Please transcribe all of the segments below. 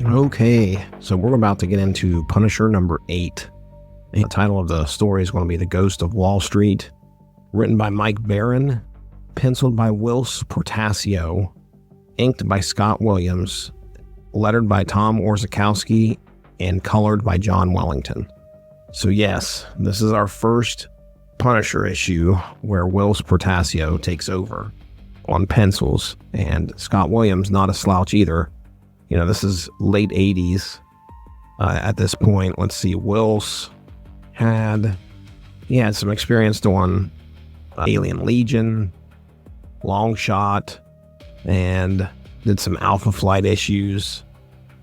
Okay, so we're about to get into Punisher number 8. The title of the story is going to be The Ghost of Wall Street, written by Mike Baron, penciled by Whilce Portacio, inked by Scott Williams, lettered by Tom Orzechowski, and colored by John Wellington. So yes, this is our first Punisher issue where Whilce Portacio takes over on pencils, and Scott Williams, not a slouch either. You know, this is late 80s at this point. Let's see, Whilce had some experience doing Alien Legion, Long Shot, and did some Alpha Flight issues.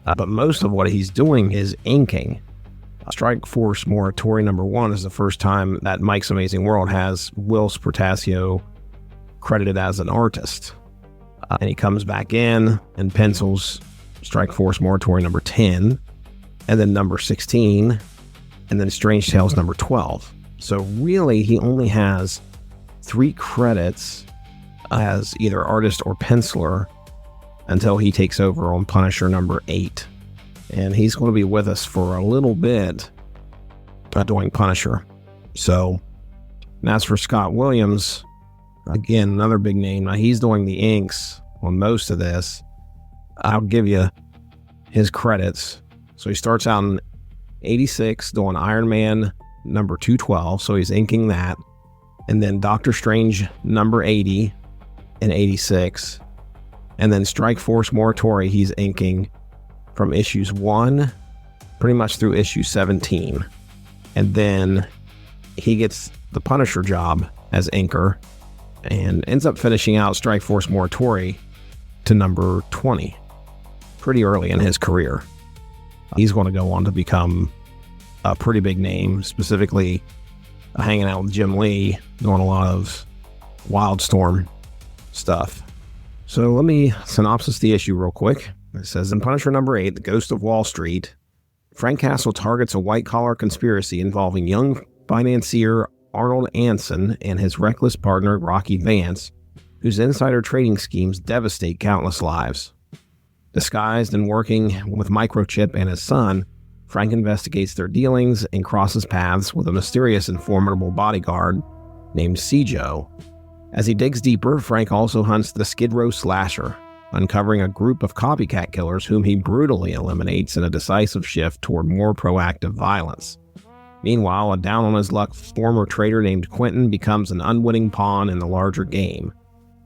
But most of what he's doing is inking. Strike Force Moratorium number 1 is the first time that Mike's Amazing World has Whilce Portacio credited as an artist. And he comes back in and pencils Strike Force Moratorium number 10, and then number 16, and then Strange Tales number 12. So really, he only has 3 credits as either artist or penciler until he takes over on Punisher number 8. And he's going to be with us for a little bit doing Punisher. So, and as for Scott Williams, again, another big name. Now, he's doing the inks on most of this. I'll give you his credits. So he starts out in 86 doing Iron Man number 212. So he's inking that. And then Doctor Strange number 80 in 86. And then Strike Force Moratorium he's inking from issues 1 pretty much through issue 17. And then he gets the Punisher job as inker and ends up finishing out Strike Force Moratorium to number 20. Pretty early in his career. He's going to go on to become a pretty big name, specifically hanging out with Jim Lee, doing a lot of Wildstorm stuff. So let me synopsis the issue real quick. It says, in Punisher number 8, The Ghost of Wall Street, Frank Castle targets a white-collar conspiracy involving young financier Arnold Anson and his reckless partner Rocky Vance, whose insider trading schemes devastate countless lives. Disguised and working with Microchip and his son, Frank investigates their dealings and crosses paths with a mysterious and formidable bodyguard named Joe. As he digs deeper, Frank also hunts the Skid Row slasher, uncovering a group of copycat killers whom he brutally eliminates in a decisive shift toward more proactive violence. Meanwhile, a down-on-his-luck former trader named Quentin becomes an unwitting pawn in the larger game.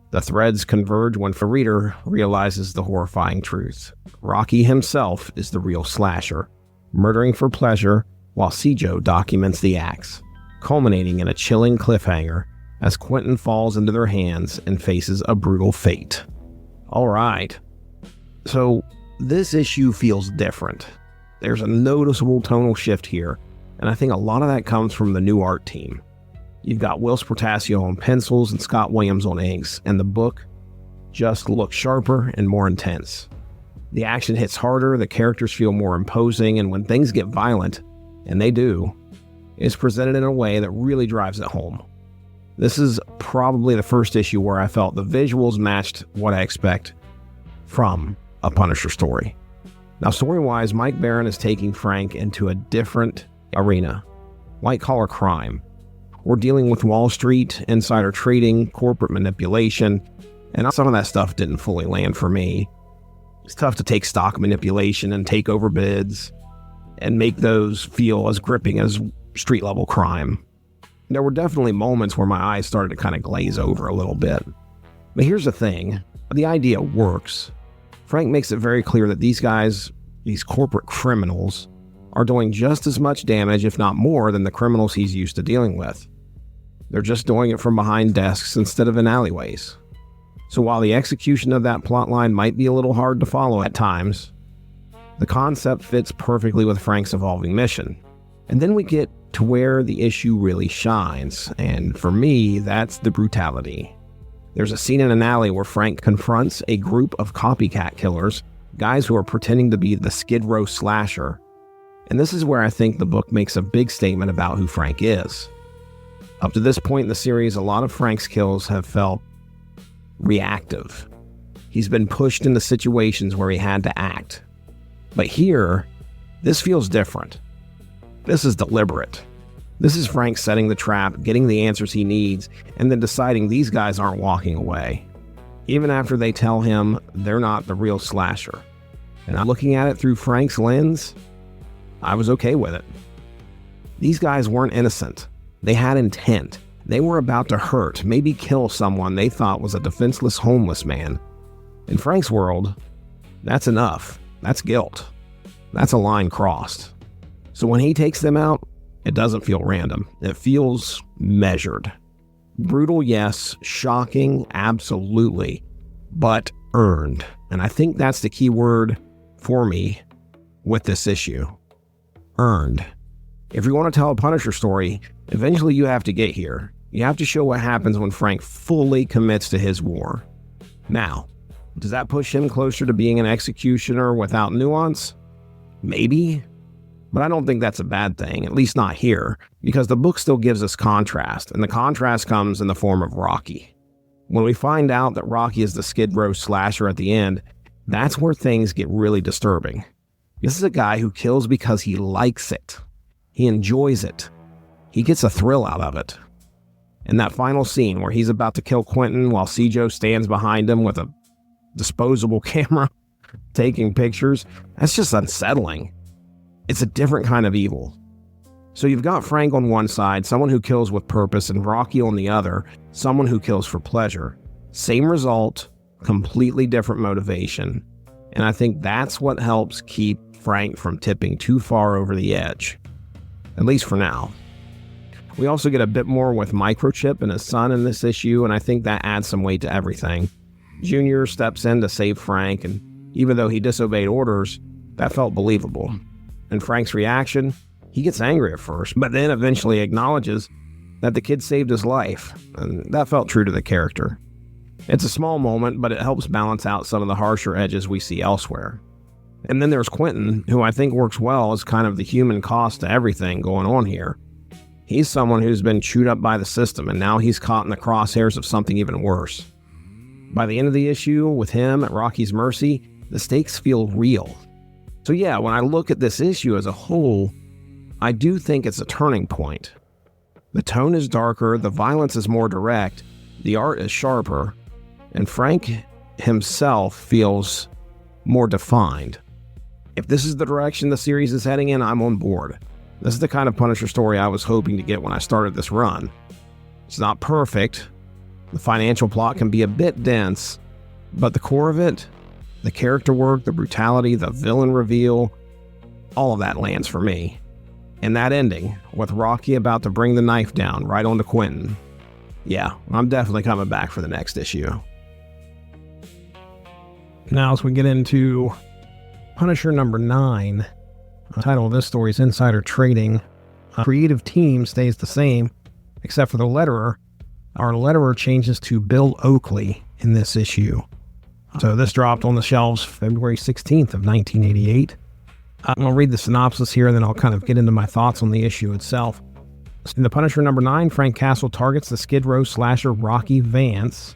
The threads converge when the reader realizes the horrifying truth. Rocky himself is the real slasher, murdering for pleasure while Joe documents the acts, culminating in a chilling cliffhanger as Quentin falls into their hands and faces a brutal fate. All right, so this issue feels different. There's a noticeable tonal shift here, and I think a lot of that comes from the new art team. You've got Whilce Portacio on pencils and Scott Williams on inks, and the book just looks sharper and more intense. The action hits harder, the characters feel more imposing, and when things get violent, and they do, it's presented in a way that really drives it home. This is probably the first issue where I felt the visuals matched what I expect from a Punisher story. Now, story-wise, Mike Baron is taking Frank into a different arena, white-collar crime. We're dealing with Wall Street, insider trading, corporate manipulation, and some of that stuff didn't fully land for me. It's tough to take stock manipulation and take over bids and make those feel as gripping as street-level crime. There were definitely moments where my eyes started to kind of glaze over a little bit. But here's the thing, the idea works. Frank makes it very clear that these guys, these corporate criminals, are doing just as much damage, if not more, than the criminals he's used to dealing with. They're just doing it from behind desks instead of in alleyways. So while the execution of that plotline might be a little hard to follow at times, the concept fits perfectly with Frank's evolving mission. And then we get to where the issue really shines, and for me, that's the brutality. There's a scene in an alley where Frank confronts a group of copycat killers, guys who are pretending to be the Skid Row slasher. And this is where I think the book makes a big statement about who Frank is. Up to this point in the series, a lot of Frank's kills have felt reactive. He's been pushed into situations where he had to act. But here, this feels different. This is deliberate. This is Frank setting the trap, getting the answers he needs, and then deciding these guys aren't walking away, even after they tell him they're not the real slasher. And I'm looking at it through Frank's lens, I was okay with it. These guys weren't innocent. They had intent. They were about to hurt, maybe kill someone they thought was a defenseless homeless man. In Frank's world, that's enough. That's guilt. That's a line crossed. So when he takes them out, it doesn't feel random. It feels measured. Brutal, yes. Shocking, absolutely. But earned. And I think that's the key word for me with this issue. Earned. If you want to tell a Punisher story, eventually you have to get here. You have to show what happens when Frank fully commits to his war. Now, does that push him closer to being an executioner without nuance? Maybe. But I don't think that's a bad thing, at least not here, because the book still gives us contrast, and the contrast comes in the form of Rocky. When we find out that Rocky is the Skid Row slasher at the end, that's where things get really disturbing. This is a guy who kills because he likes it. He enjoys it. He gets a thrill out of it. And that final scene where he's about to kill Quentin while Cjo stands behind him with a disposable camera taking pictures, that's just unsettling. It's a different kind of evil. So you've got Frank on one side, someone who kills with purpose, and Rocky on the other, someone who kills for pleasure. Same result, completely different motivation. And I think that's what helps keep Frank from tipping too far over the edge. At least for now. We also get a bit more with Microchip and his son in this issue, and I think that adds some weight to everything. Junior steps in to save Frank, and even though he disobeyed orders, that felt believable. And Frank's reaction, he gets angry at first, but then eventually acknowledges that the kid saved his life, and that felt true to the character. It's a small moment, but it helps balance out some of the harsher edges we see elsewhere. And then there's Quentin, who I think works well as kind of the human cost to everything going on here. He's someone who's been chewed up by the system, and now he's caught in the crosshairs of something even worse. By the end of the issue, with him at Rocky's mercy, the stakes feel real. So yeah, when I look at this issue as a whole, I do think it's a turning point. The tone is darker, the violence is more direct, the art is sharper, and Frank himself feels more defined. If this is the direction the series is heading in, I'm on board. This is the kind of Punisher story I was hoping to get when I started this run. It's not perfect. The financial plot can be a bit dense, but the core of it, the character work, the brutality, the villain reveal, all of that lands for me. And that ending, with Rocky about to bring the knife down right onto Quentin, yeah, I'm definitely coming back for the next issue. Now as we get into Punisher number 9, the title of this story is Insider Trading. Creative team stays the same, except for the letterer. Our letterer changes to Bill Oakley in this issue. So this dropped on the shelves February 16th of 1988. I'm going to read the synopsis here, and then I'll kind of get into my thoughts on the issue itself. In the Punisher number 9, Frank Castle targets the Skid Row slasher Rocky Vance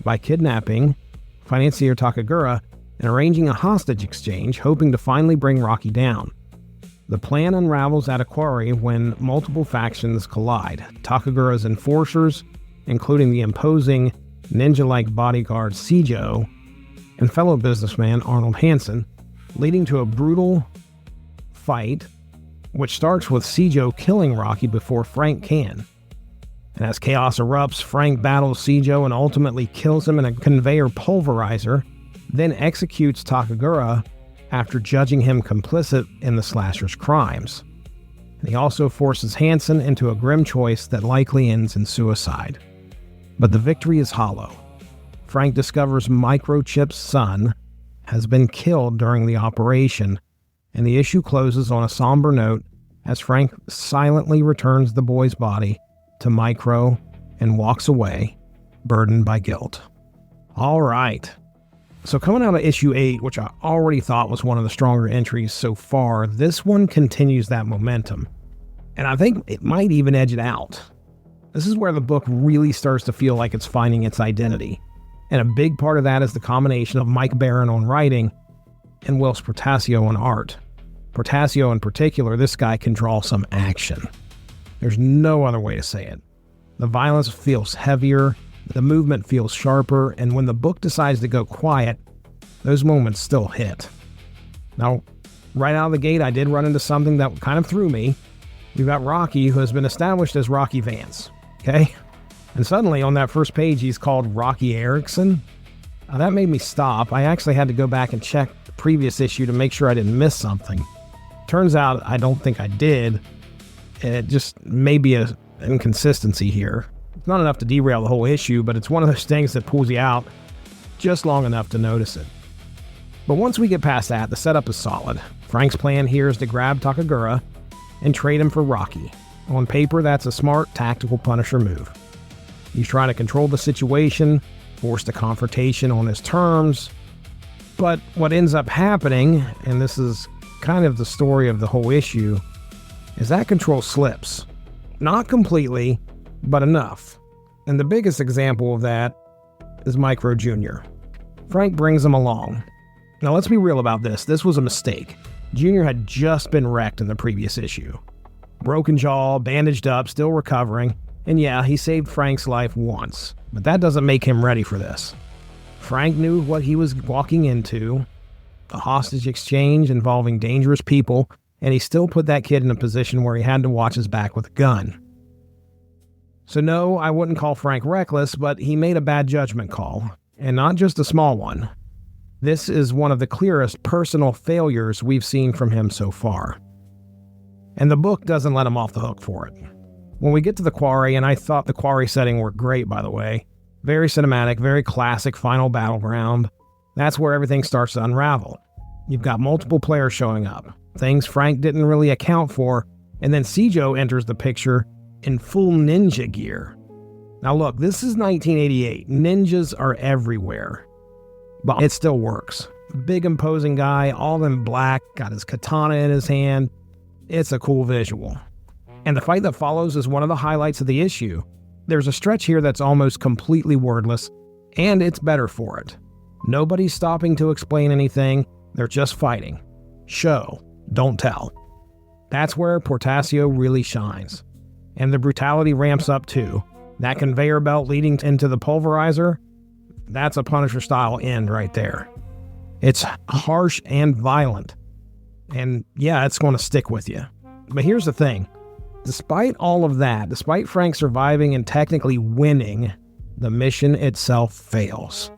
by kidnapping financier Takagura and arranging a hostage exchange, hoping to finally bring Rocky down. The plan unravels at a quarry when multiple factions collide. Takagura's enforcers, including the imposing ninja-like bodyguard Cjo and fellow businessman Arnold Hansen, leading to a brutal fight, which starts with Cjo killing Rocky before Frank can. And as chaos erupts, Frank battles Cjo and ultimately kills him in a conveyor pulverizer, then executes Takagura after judging him complicit in the slasher's crimes. And he also forces Hansen into a grim choice that likely ends in suicide. But the victory is hollow. Frank discovers Microchip's son has been killed during the operation, and the issue closes on a somber note as Frank silently returns the boy's body to Micro and walks away, burdened by guilt. All right. So coming out of issue 8, which I already thought was one of the stronger entries so far, this one continues that momentum. And I think it might even edge it out. This is where the book really starts to feel like it's finding its identity. And a big part of that is the combination of Mike Baron on writing and Whilce Portacio on art. Portacio in particular, this guy can draw some action. There's no other way to say it. The violence feels heavier, the movement feels sharper, and when the book decides to go quiet, those moments still hit. Now, right out of the gate, I did run into something that kind of threw me. We've got Rocky, who has been established as Rocky Vance, okay? And suddenly, on that first page, he's called Rocky Erickson. Now, that made me stop. I actually had to go back and check the previous issue to make sure I didn't miss something. Turns out, I don't think I did. It just may be an inconsistency here. It's not enough to derail the whole issue, but it's one of those things that pulls you out just long enough to notice it. But once we get past that, the setup is solid. Frank's plan here is to grab Takagura and trade him for Rocky. On paper, that's a smart, tactical Punisher move. He's trying to control the situation, force the confrontation on his terms. But what ends up happening, and this is kind of the story of the whole issue, is that control slips. Not completely, but enough. And the biggest example of that is Micro Jr. Frank brings him along. Now let's be real about this. This was a mistake. Jr. had just been wrecked in the previous issue. Broken jaw, bandaged up, still recovering, and yeah, he saved Frank's life once, but that doesn't make him ready for this. Frank knew what he was walking into, a hostage exchange involving dangerous people, and he still put that kid in a position where he had to watch his back with a gun. So no, I wouldn't call Frank reckless, but he made a bad judgment call, and not just a small one. This is one of the clearest personal failures we've seen from him so far. And the book doesn't let him off the hook for it. When we get to the quarry, and I thought the quarry setting worked great, by the way, very cinematic, very classic final battleground, that's where everything starts to unravel. You've got multiple players showing up, things Frank didn't really account for, and then Seijo enters the picture in full ninja gear. Now look, this is 1988. Ninjas are everywhere. But it still works. Big imposing guy, all in black, got his katana in his hand. It's a cool visual. And the fight that follows is one of the highlights of the issue. There's a stretch here that's almost completely wordless, and it's better for it. Nobody's stopping to explain anything, they're just fighting. Show, don't tell. That's where Portacio really shines. And the brutality ramps up too. That conveyor belt leading into the pulverizer, that's a Punisher-style end right there. It's harsh and violent. And yeah, it's going to stick with you. But here's the thing. Despite all of that, despite Frank surviving and technically winning, the mission itself fails.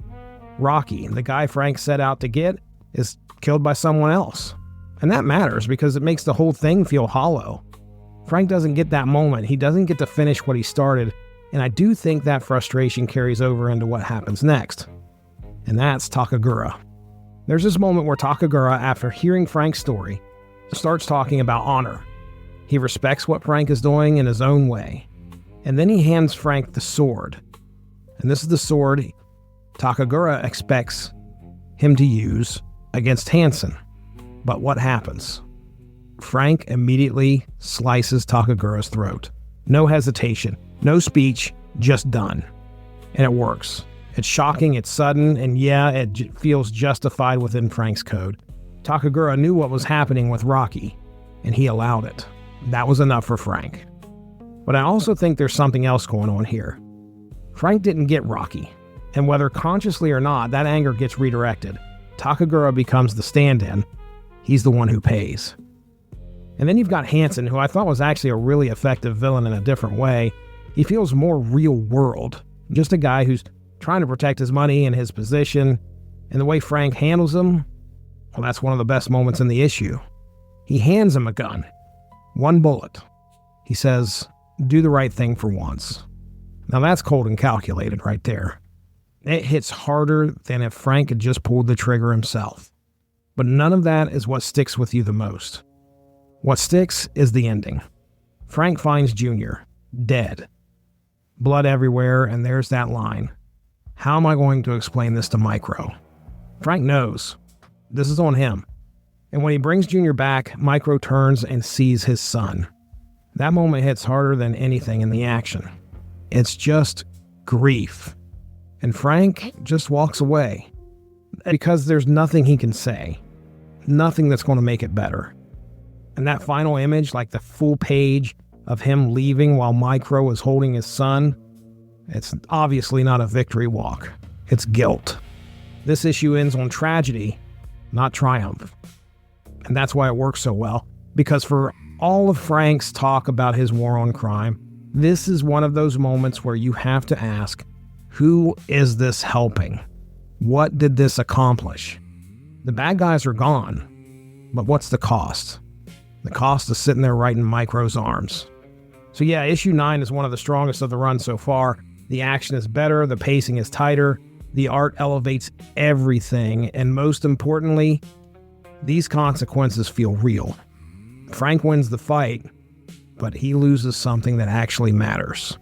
Rocky, the guy Frank set out to get, is killed by someone else. And that matters because it makes the whole thing feel hollow. Frank doesn't get that moment. He doesn't get to finish what he started. And I do think that frustration carries over into what happens next. And that's Takagura. There's this moment where Takagura, after hearing Frank's story, starts talking about honor. He respects what Frank is doing in his own way. And then he hands Frank the sword. And this is the sword Takagura expects him to use against Hansen. But what happens? Frank immediately slices Takagura's throat. No hesitation. No speech, just done. And it works. It's shocking, it's sudden, and yeah, it feels justified within Frank's code. Takagura knew what was happening with Rocky, and he allowed it. That was enough for Frank. But I also think there's something else going on here. Frank didn't get Rocky, and whether consciously or not, that anger gets redirected. Takagura becomes the stand-in. He's the one who pays. And then you've got Hansen, who I thought was actually a really effective villain in a different way. He feels more real world. Just a guy who's trying to protect his money and his position. And the way Frank handles him, well, that's one of the best moments in the issue. He hands him a gun. One bullet. He says, do the right thing for once. Now that's cold and calculated right there. It hits harder than if Frank had just pulled the trigger himself. But none of that is what sticks with you the most. What sticks is the ending. Frank finds Junior, dead. Blood everywhere, and there's that line. How am I going to explain this to Micro? Frank knows. This is on him. And when he brings Junior back, Micro turns and sees his son. That moment hits harder than anything in the action. It's just grief. And Frank just walks away. Because there's nothing he can say. nothing that's going to make it better. And that final image, like the full page of him leaving while Micro is holding his son, it's obviously not a victory walk. It's guilt. This issue ends on tragedy, not triumph. And that's why it works so well. Because for all of Frank's talk about his war on crime, this is one of those moments where you have to ask, who is this helping? What did this accomplish? The bad guys are gone, but what's the cost? The cost is sitting there right in Micro's arms. So yeah, issue 9 is one of the strongest of the run so far. The action is better, the pacing is tighter, the art elevates everything, and most importantly, these consequences feel real. Frank wins the fight, but he loses something that actually matters.